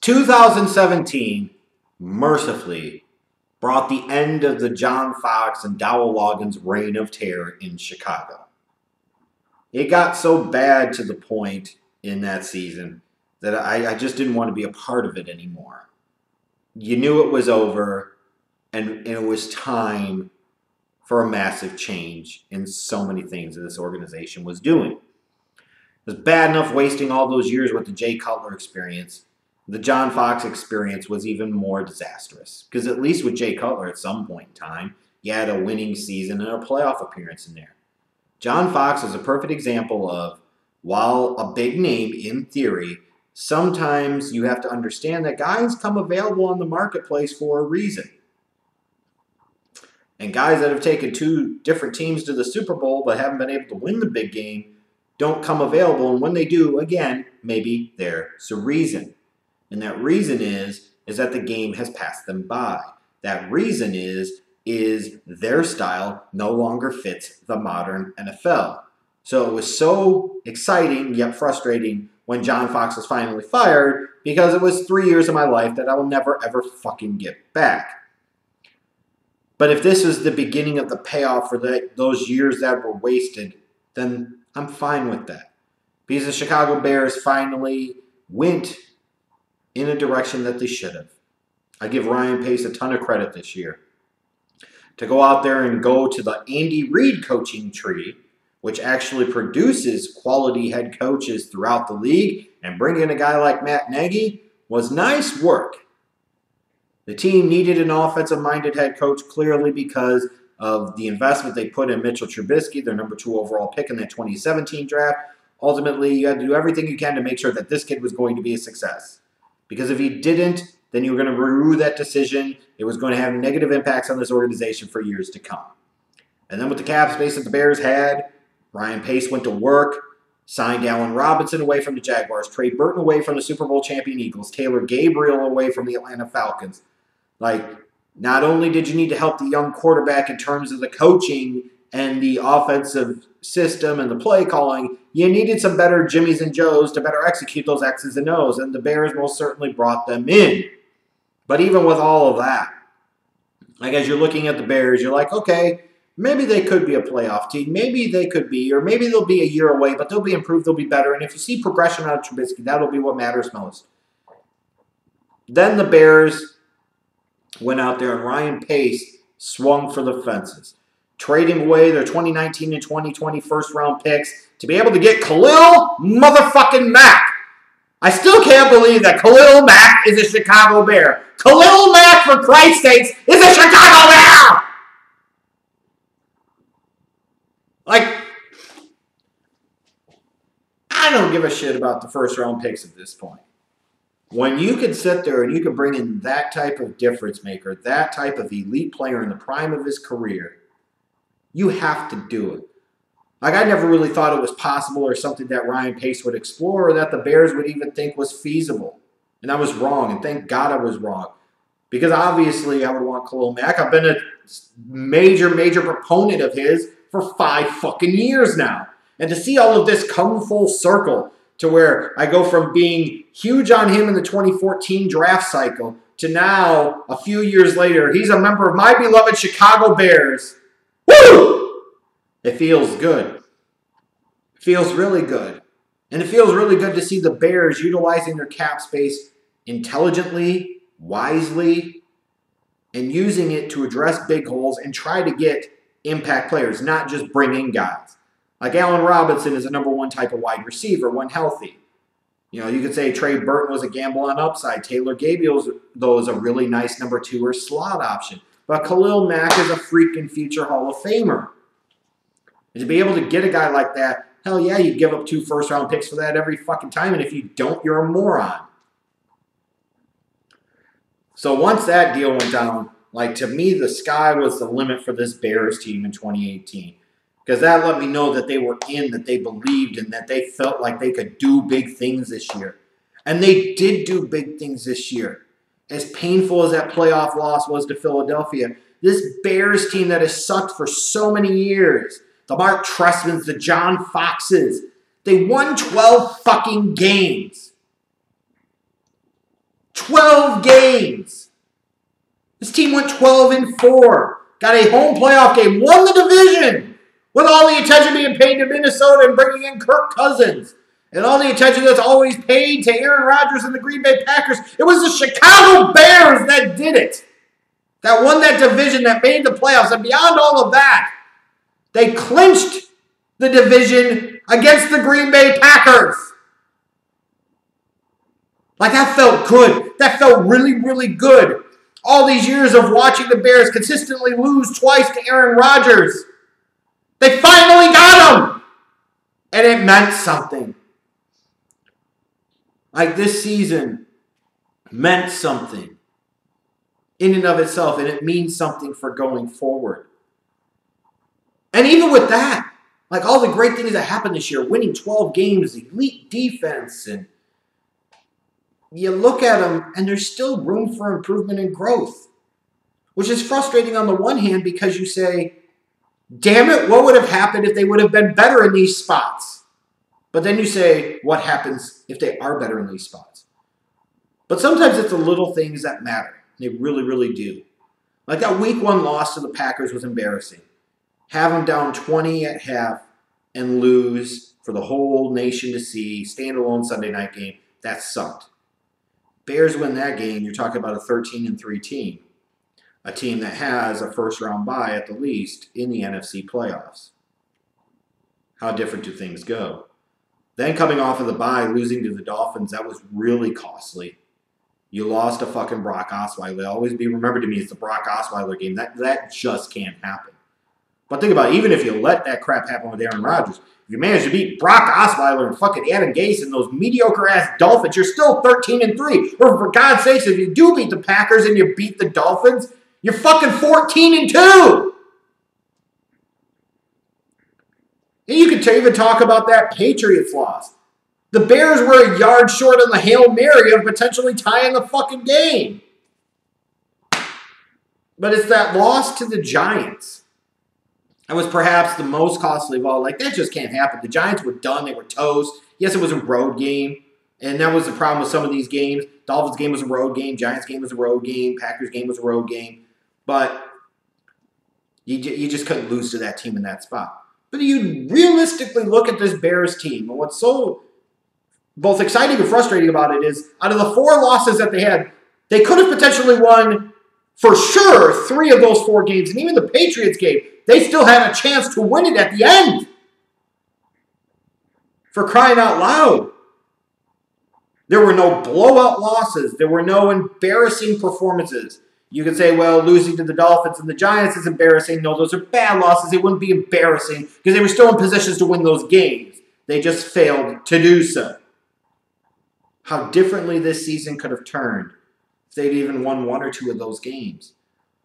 2017 mercifully brought the end of the John Fox and Dowell Loggins reign of terror in Chicago. It got so bad to the point in that season that I just didn't want to be a part of it anymore. You knew it was over, and it was time for a massive change in so many things that this organization was doing. It was bad enough wasting all those years with the Jay Cutler experience. The John Fox experience was even more disastrous. Because at least with Jay Cutler at some point in time, you had a winning season and a playoff appearance in there. John Fox is a perfect example of, while a big name in theory, sometimes you have to understand that guys come available on the marketplace for a reason. And guys that have taken two different teams to the Super Bowl but haven't been able to win the big game don't come available. And when they do, again, maybe there's a reason. And that reason is that the game has passed them by. That reason is their style no longer fits the modern NFL. So it was so exciting yet frustrating when John Fox was finally fired, because it was 3 years of my life that I will never ever fucking get back. But if this is the beginning of the payoff for those years that were wasted, then I'm fine with that. Because the Chicago Bears finally went in a direction that they should have. I give Ryan Pace a ton of credit this year. To go out there and go to the Andy Reid coaching tree, which actually produces quality head coaches throughout the league, and bring in a guy like Matt Nagy, was nice work. The team needed an offensive-minded head coach, clearly because of the investment they put in Mitchell Trubisky, their number 2 overall pick in that 2017 draft. Ultimately, you had to do everything you can to make sure that this kid was going to be a success. Because if he didn't, then you were going to rue that decision. It was going to have negative impacts on this organization for years to come. And then with the cap space that the Bears had, Ryan Pace went to work, signed Allen Robinson away from the Jaguars, Trey Burton away from the Super Bowl champion Eagles, Taylor Gabriel away from the Atlanta Falcons. Not only did you need to help the young quarterback in terms of the coaching and the offensive system and the play calling, you needed some better Jimmies and Joes to better execute those X's and O's, and the Bears most certainly brought them in. But even with all of that, as you're looking at the Bears, you're like, okay, maybe they could be a playoff team. Maybe they could be, or maybe they'll be a year away, but they'll be improved, they'll be better. And if you see progression out of Trubisky, that'll be what matters most. Then the Bears went out there and Ryan Pace swung for the fences, trading away their 2019 and 2020 first-round picks to be able to get Khalil motherfucking Mack. I still can't believe that Khalil Mack is a Chicago Bear. Khalil Mack, for Christ's sakes, is a Chicago Bear! I don't give a shit about the first-round picks at this point. When you could sit there and you could bring in that type of difference maker, that type of elite player in the prime of his career, you have to do it. I never really thought it was possible or something that Ryan Pace would explore or that the Bears would even think was feasible. And I was wrong, and thank God I was wrong. Because obviously I would want Khalil Mack. I've been a major proponent of his for 5 fucking years now. And to see all of this come full circle to where I go from being huge on him in the 2014 draft cycle to now, a few years later, he's a member of my beloved Chicago Bears. Woo! It feels good. It feels really good. And it feels really good to see the Bears utilizing their cap space intelligently, wisely, and using it to address big holes and try to get impact players, not just bring in guys. Like Allen Robinson is a number 1 type of wide receiver when healthy. You could say Trey Burton was a gamble on upside. Taylor Gabriel, though, is a really nice number 2 or slot option. But Khalil Mack is a freaking future Hall of Famer. And to be able to get a guy like that, hell yeah, you give up 2 first-round picks for that every fucking time. And if you don't, you're a moron. So once that deal went down, to me, the sky was the limit for this Bears team in 2018. Because that let me know that they were in, that they believed, and that they felt like they could do big things this year. And they did do big things this year. As painful as that playoff loss was to Philadelphia, this Bears team that has sucked for so many years, the Mark Trestmans, the John Foxes, they won 12 fucking games. 12 games. This team went 12-4. Got a home playoff game. Won the division. With all the attention being paid to Minnesota and bringing in Kirk Cousins. And all the attention that's always paid to Aaron Rodgers and the Green Bay Packers. It was the Chicago Bears that did it. That won that division, that made the playoffs. And beyond all of that, they clinched the division against the Green Bay Packers. Like, that felt good. That felt really, really good. All these years of watching the Bears consistently lose twice to Aaron Rodgers. They finally got him. And it meant something. Like, this season meant something in and of itself, and it means something for going forward. And even with that, like, all the great things that happened this year, winning 12 games, elite defense, and you look at them, and there's still room for improvement and growth, which is frustrating on the one hand because you say, damn it, what would have happened if they would have been better in these spots? But then you say, what happens if they are better in these spots? But sometimes it's the little things that matter. They really, really do. Like that week 1 loss to the Packers was embarrassing. Have them down 20 at half and lose for the whole nation to see, standalone Sunday night game. That sucked. Bears win that game, you're talking about a 13-3 team. A team that has a first-round bye at the least in the NFC playoffs. How different do things go? Then coming off of the bye, losing to the Dolphins, that was really costly. You lost to fucking Brock Osweiler. It'll always be remembered to me as the Brock Osweiler game. That just can't happen. But think about it, even if you let that crap happen with Aaron Rodgers, if you manage to beat Brock Osweiler and fucking Adam Gase and those mediocre-ass Dolphins, you're still 13-3. Or for God's sakes, if you do beat the Packers and you beat the Dolphins, you're fucking 14-2. And you could even talk about that Patriots loss. The Bears were a yard short on the Hail Mary of potentially tying the fucking game. But it's that loss to the Giants. That was perhaps the most costly of all. Like, that just can't happen. The Giants were done. They were toast. Yes, it was a road game. And that was the problem with some of these games. Dolphins game was a road game. Giants game was a road game. Packers game was a road game. But you just couldn't lose to that team in that spot. But you realistically look at this Bears team, and what's so both exciting and frustrating about it is, out of the 4 losses that they had, they could have potentially won, for sure, 3 of those 4 games. And even the Patriots game, they still had a chance to win it at the end. For crying out loud. There were no blowout losses. There were no embarrassing performances. You could say, well, losing to the Dolphins and the Giants is embarrassing. No, those are bad losses. It wouldn't be embarrassing because they were still in positions to win those games. They just failed to do so. How differently this season could have turned if they'd even won 1 or 2 of those games.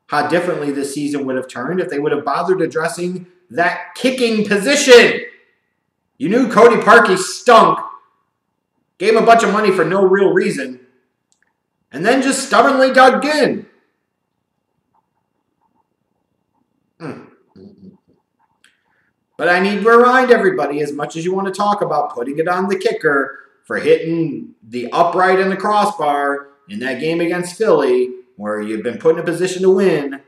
How differently this season would have turned if they would have bothered addressing that kicking position. You knew Cody Parkey stunk, gave him a bunch of money for no real reason, and then just stubbornly dug in. But I need to remind everybody, as much as you want to talk about putting it on the kicker for hitting the upright and the crossbar in that game against Philly, where you've been put in a position to win,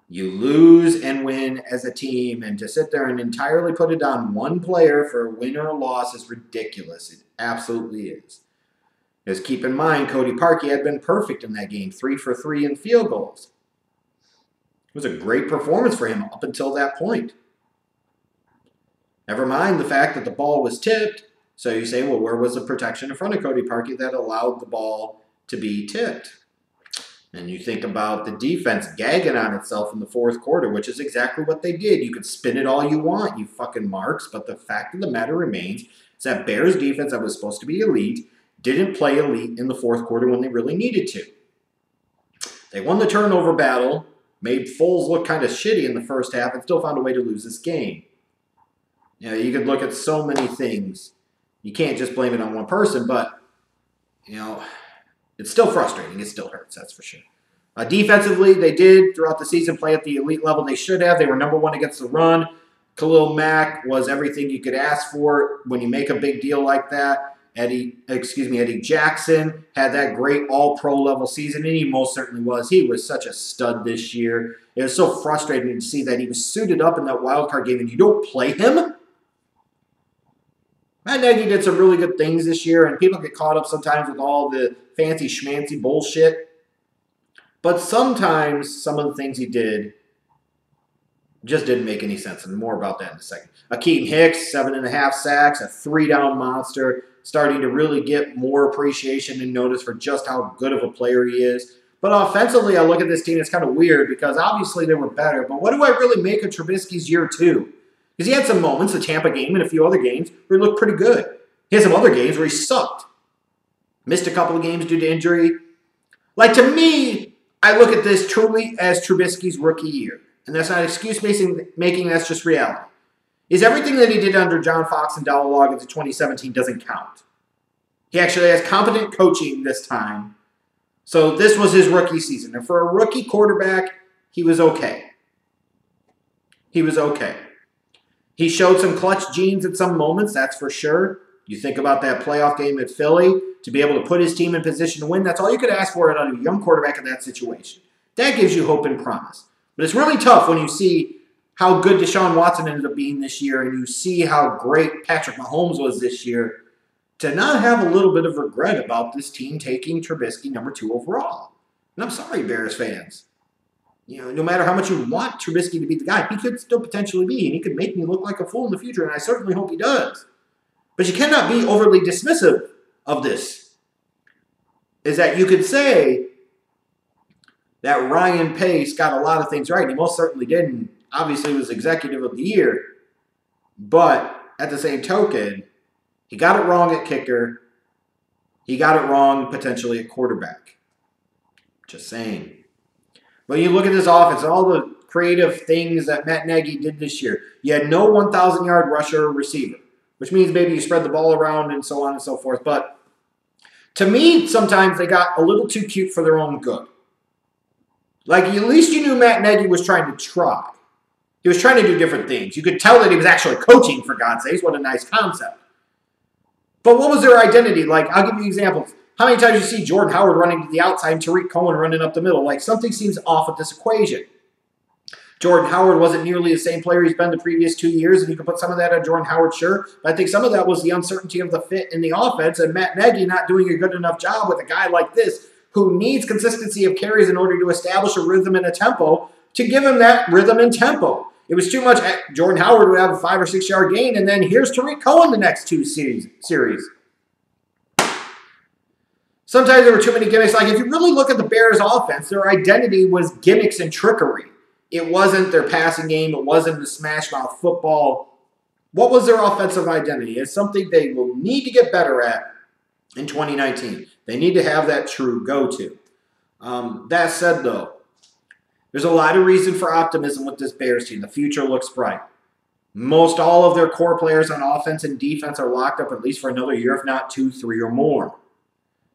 you lose and win as a team. And to sit there and entirely put it on one player for a win or a loss is ridiculous. It absolutely is. Because keep in mind, Cody Parkey had been perfect in that game, 3 for 3 in field goals. It was a great performance for him up until that point. Never mind the fact that the ball was tipped. So you say, well, where was the protection in front of Cody Parkey that allowed the ball to be tipped? And you think about the defense gagging on itself in the 4th quarter, which is exactly what they did. You could spin it all you want, you fucking marks, but the fact of the matter remains is that Bears defense that was supposed to be elite didn't play elite in the 4th quarter when they really needed to. They won the turnover battle, made Foles look kind of shitty in the first half, and still found a way to lose this game. You know, you could look at so many things. You can't just blame it on one person, but, you know, it's still frustrating. It still hurts, that's for sure. Defensively, they did, throughout the season, play at the elite level they should have. They were number 1 against the run. Khalil Mack was everything you could ask for when you make a big deal like that. Eddie Jackson had that great all-pro level season, and he most certainly was. He was such a stud this year. It was so frustrating to see that he was suited up in that wild card game, and you don't play him. Matt Nagy did some really good things this year, and people get caught up sometimes with all the fancy schmancy bullshit. But sometimes some of the things he did just didn't make any sense, and more about that in a second. Akeem Hicks, 7.5 sacks, a 3-down monster, starting to really get more appreciation and notice for just how good of a player he is. But offensively, I look at this team, it's kind of weird because obviously they were better, but what do I really make of Trubisky's year 2? Because he had some moments, the Tampa game and a few other games, where he looked pretty good. He had some other games where he sucked. Missed a couple of games due to injury. Like, to me, I look at this truly as Trubisky's rookie year. And that's not excuse making, that's just reality. Is everything that he did under John Fox and Dowell Loggins in 2017 doesn't count. He actually has competent coaching this time. So this was his rookie season. And for a rookie quarterback, he was okay. He was okay. He showed some clutch genes at some moments, that's for sure. You think about that playoff game at Philly, to be able to put his team in position to win, that's all you could ask for out of a young quarterback in that situation. That gives you hope and promise. But it's really tough when you see how good Deshaun Watson ended up being this year and you see how great Patrick Mahomes was this year, to not have a little bit of regret about this team taking Trubisky number 2 overall. And I'm sorry, Bears fans. No matter how much you want Trubisky to be the guy, he could still potentially be, and he could make me look like a fool in the future, and I certainly hope he does. But you cannot be overly dismissive of this. Is that you could say that Ryan Pace got a lot of things right, and he most certainly did, and obviously was executive of the year. But at the same token, he got it wrong at kicker. He got it wrong potentially at quarterback. Just saying. But you look at this offense, all the creative things that Matt Nagy did this year. You had no 1,000-yard rusher or receiver, which means maybe you spread the ball around and so on and so forth. But to me, sometimes they got a little too cute for their own good. Like, at least you knew Matt Nagy was trying to try. He was trying to do different things. You could tell that he was actually coaching, for God's sakes. What a nice concept. But what was their identity? Like, I'll give you examples. How many times you see Jordan Howard running to the outside and Tariq Cohen running up the middle? Like, something seems off with this equation. Jordan Howard wasn't nearly the same player he's been the previous 2 years, and you can put some of that on Jordan Howard, sure. But I think some of that was the uncertainty of the fit in the offense and Matt Nagy not doing a good enough job with a guy like this who needs consistency of carries in order to establish a rhythm and a tempo, to give him that rhythm and tempo. It was too much. Jordan Howard would have a 5 or 6 yard gain, and then here's Tariq Cohen the next 2 series. Sometimes there were too many gimmicks. Like, if you really look at the Bears' offense, their identity was gimmicks and trickery. It wasn't their passing game. It wasn't the smash-mouth football. What was their offensive identity? It's something they will need to get better at in 2019. They need to have that true go-to. That said, though, there's a lot of reason for optimism with this Bears team. The future looks bright. Most all of their core players on offense and defense are locked up at least for another year, if not 2, 3, or more.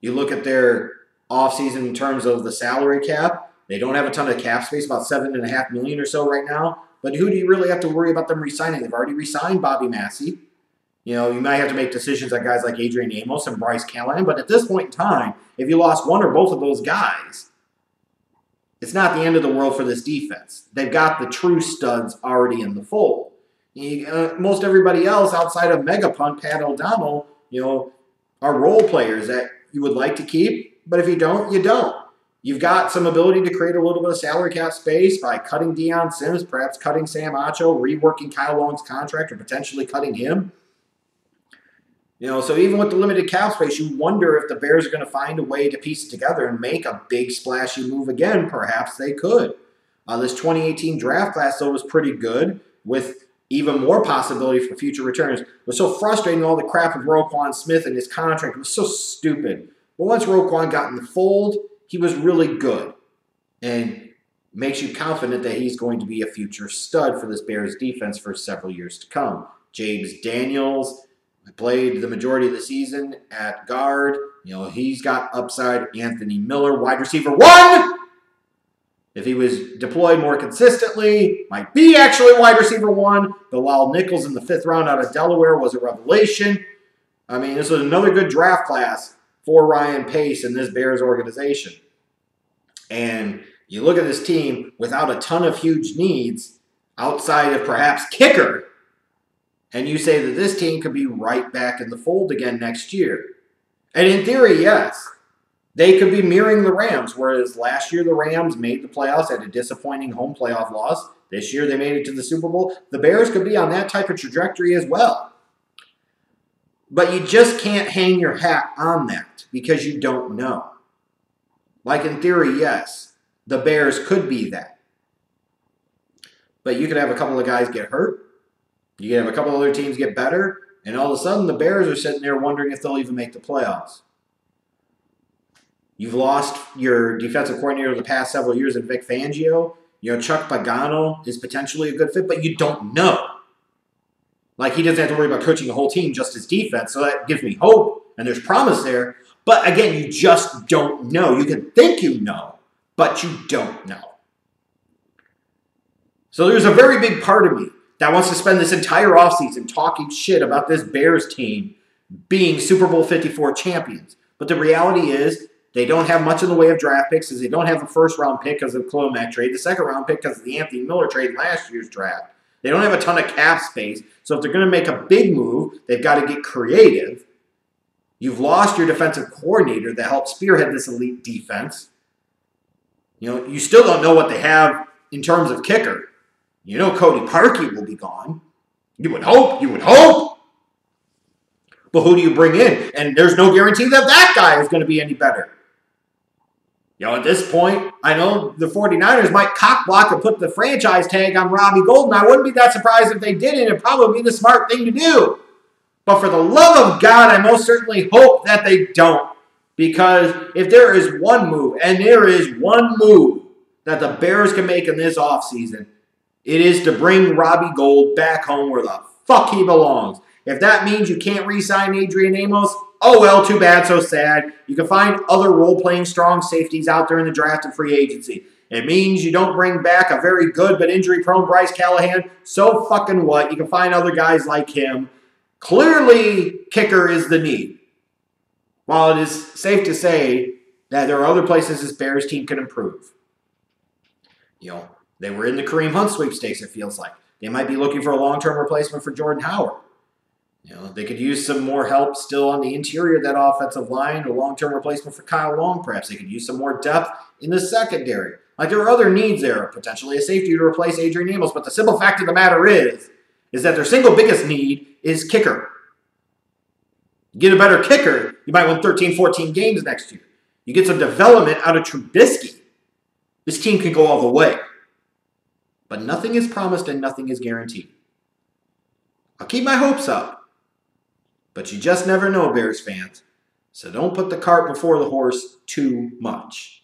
You look at their offseason in terms of the salary cap. They don't have a ton of cap space, about $7.5 million or so right now. But who do you really have to worry about them re-signing? They've already re-signed Bobby Massey. You might have to make decisions on guys like Adrian Amos and Bryce Callahan. But at this point in time, if you lost one or both of those guys, it's not the end of the world for this defense. They've got the true studs already in the fold. Most everybody else outside of Megapunt, Pat O'Donnell, are role players that you would like to keep. But if you don't, you don't. You've got some ability to create a little bit of salary cap space by cutting Deion Sims, perhaps cutting Sam Acho, reworking Kyle Long's contract, or potentially cutting him. So even with the limited cap space, you wonder if the Bears are going to find a way to piece it together and make a big splashy move again. Perhaps they could. This 2018 draft class, though, was pretty good, with even more possibility for future returns. It was so frustrating, all the crap with Roquan Smith and his contract. It was so stupid. But once Roquan got in the fold, he was really good and makes you confident that he's going to be a future stud for this Bears defense for several years to come. James Daniels played the majority of the season at guard. He's got upside. Anthony Miller, wide receiver 1. If he was deployed more consistently, might be actually wide receiver 1. Bilal Nichols in the 5th round out of Delaware was a revelation. I mean, this is another good draft class for Ryan Pace and this Bears organization. And you look at this team without a ton of huge needs outside of perhaps kicker, and you say that this team could be right back in the fold again next year. And in theory, yes, they could be mirroring the Rams, whereas last year the Rams made the playoffs, had a disappointing home playoff loss. This year they made it to the Super Bowl. The Bears could be on that type of trajectory as well. But you just can't hang your hat on that because you don't know. Like in theory, yes, the Bears could be that. But you could have a couple of guys get hurt. You could have a couple of other teams get better. And all of a sudden, the Bears are sitting there wondering if they'll even make the playoffs. You've lost your defensive coordinator the past several years in Vic Fangio. You know, Chuck Pagano is potentially a good fit, but you don't know. Like, he doesn't have to worry about coaching the whole team, just his defense. So that gives me hope, and there's promise there. But again, you just don't know. You can think you know, but you don't know. So there's a very big part of me that wants to spend this entire offseason talking shit about this Bears team being Super Bowl 54 champions. But the reality is they don't have much in the way of draft picks, as they don't have a first-round pick because of the Clomac trade, the second-round pick because of the Anthony Miller trade in last year's draft. They don't have a ton of cap space, so if they're going to make a big move, they've got to get creative. You've lost your defensive coordinator that helped spearhead this elite defense. You know, you still don't know what they have in terms of kicker. You know Cody Parkey will be gone. You would hope. But who do you bring in? And there's no guarantee that that guy is going to be any better. You know, at this point, I know the 49ers might cockblock and put the franchise tag on Robbie Gould, and I wouldn't be that surprised if they did, and it'd probably be the smart thing to do. But for the love of God, I most certainly hope that they don't. Because if there is one move, and there is one move that the Bears can make in this offseason, it is to bring Robbie Gould back home where the fuck he belongs. If that means you can't re-sign Adrian Amos, oh well, too bad, so sad. You can find other role-playing strong safeties out there in the draft and free agency. It means you don't bring back a very good but injury-prone Bryce Callahan. So fucking what? You can find other guys like him. Clearly, kicker is the need. While it is safe to say that there are other places this Bears team can improve. You know, they were in the Kareem Hunt sweepstakes, it feels like. They might be looking for a long-term replacement for Jordan Howard. You know, they could use some more help still on the interior of that offensive line, a long-term replacement for Kyle Long, perhaps. They could use some more depth in the secondary. Like, there are other needs there, potentially a safety to replace Adrian Amos, but the simple fact of the matter is that their single biggest need is kicker. You get a better kicker, you might win 13, 14 games next year. You get some development out of Trubisky. This team can go all the way. But nothing is promised and nothing is guaranteed. I'll keep my hopes up. But you just never know, Bears fans. So don't put the cart before the horse too much.